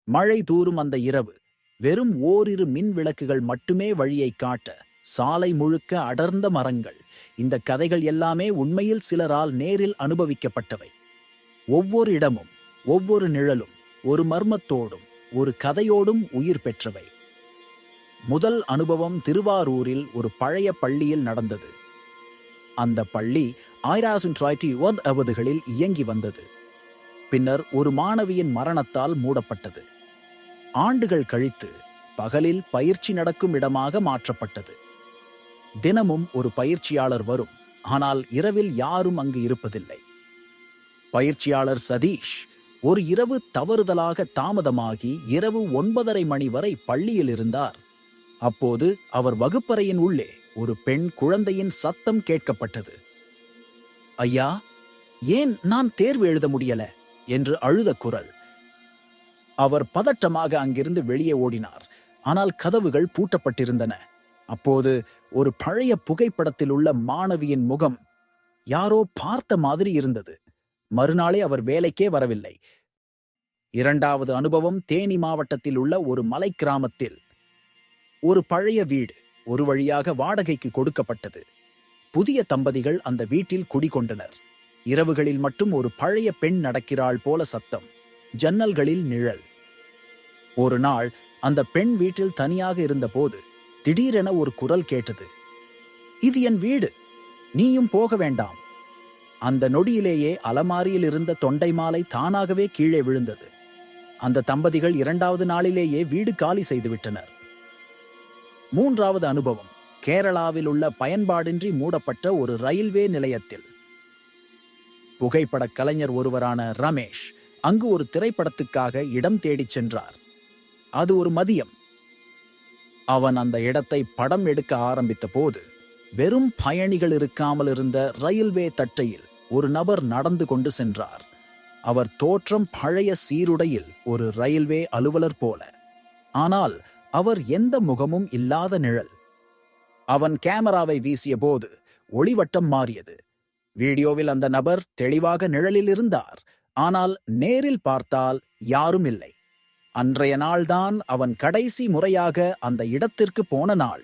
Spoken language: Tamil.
மழை தூறும் அந்த இரவு வெறும் ஓரிரு மின் விளக்குகள் மட்டுமே வழியைக் காட்ட, சாலை முழுக்க அடர்ந்த மரங்கள். இந்த கதைகள் எல்லாமே உண்மையில் சிலரால் நேரில் அனுபவிக்கப்பட்டவை. ஒவ்வொரு இடமும், ஒவ்வொரு நிழலும் ஒரு மர்மத்தோடும் ஒரு கதையோடும் உயிர் பெற்றவை. முதல் அனுபவம் திருவாரூரில் ஒரு பழைய பள்ளியில் நடந்தது. அந்த பள்ளி 1990களில் இயங்கி வந்தது. பின்னர் ஒரு மாணவியின் மரணத்தால் மூடப்பட்டது. ஆண்டுகள் கழித்து பகலில் பயிற்சி நடக்கும் இடமாக மாற்றப்பட்டது. தினமும் ஒரு பயிற்சியாளர் வரும், ஆனால் இரவில் யாரும் அங்கு இருப்பதில்லை. பயிற்சியாளர் சதீஷ் ஒரு இரவு தவறுதலாக தாமதமாகி இரவு 9:30 மணி வரை பள்ளியில் இருந்தார். அப்போது அவர் வகுப்பறையின் உள்ளே ஒரு பெண் குழந்தையின் சத்தம் கேட்கப்பட்டது. ஐயா, ஏன் நான் தேர்வு எழுத முடியல என்று அழுத குரல். அவர் பதட்டமாக அங்கிருந்து வெளியே ஓடினார். ஆனால் கதவுகள் பூட்டப்பட்டிருந்தன. அப்போது ஒரு பழைய புகைப்படத்தில் உள்ள மாணவியின் முகம் யாரோ பார்த்த மாதிரி இருந்தது. மறுநாளே அவர் வேலைக்கே வரவில்லை. இரண்டாவது அனுபவம் தேனி மாவட்டத்தில் உள்ள ஒரு மலை கிராமத்தில். ஒரு பழைய வீடு ஒரு வழியாக வாடகைக்கு கொடுக்கப்பட்டது. புதிய தம்பதிகள் அந்த வீட்டில் குடிகொண்டனர். இரவுகளில் மட்டும் ஒரு பழைய பெண் நடக்கிறாள் போல சத்தம், ஜன்னல்களில் நிழல். ஒரு நாள் அந்த பெண் வீட்டில் தனியாக இருந்தபோது திடீரென ஒரு குரல் கேட்டது. இது என் வீடு, நீயும் போக வேண்டாம். அந்த நொடியிலேயே அலமாரியில் இருந்த தொண்டை மாலை தானாகவே கீழே விழுந்தது. அந்த தம்பதிகள் இரண்டாவது நாளிலேயே வீடு காலி செய்துவிட்டனர். மூன்றாவது அனுபவம் கேரளாவில் உள்ள பயன்பாடின்றி மூடப்பட்ட ஒரு ரயில்வே நிலையத்தில். புகைப்படக் கலைஞர் ஒருவரான ரமேஷ் அங்கு ஒரு திரைப்படத்துக்காக இடம் தேடிச் சென்றார். அது ஒரு மதியம். அவன் அந்த இடத்தை படம் எடுக்க ஆரம்பித்த போது வெறும் பயணிகள் இருக்காமல் இருந்த ரயில்வே தட்டையில் ஒரு நபர் நடந்து கொண்டு சென்றார். அவர் தோற்றம் பழைய சீருடையில் ஒரு ரயில்வே அலுவலர் போல. ஆனால் அவர் எந்த முகமும் இல்லாத நிழல். அவன் கேமராவை வீசிய போது ஒளிவட்டம் மாறியது. வீடியோவில் அந்த நபர் தெளிவாக நிழலில் இருந்தார். ஆனால் நேரில் பார்த்தால் யாரும் இல்லை. அன்றைய நாள்தான் அவன் கடைசி முறையாக அந்த இடத்திற்கு போன நாள்.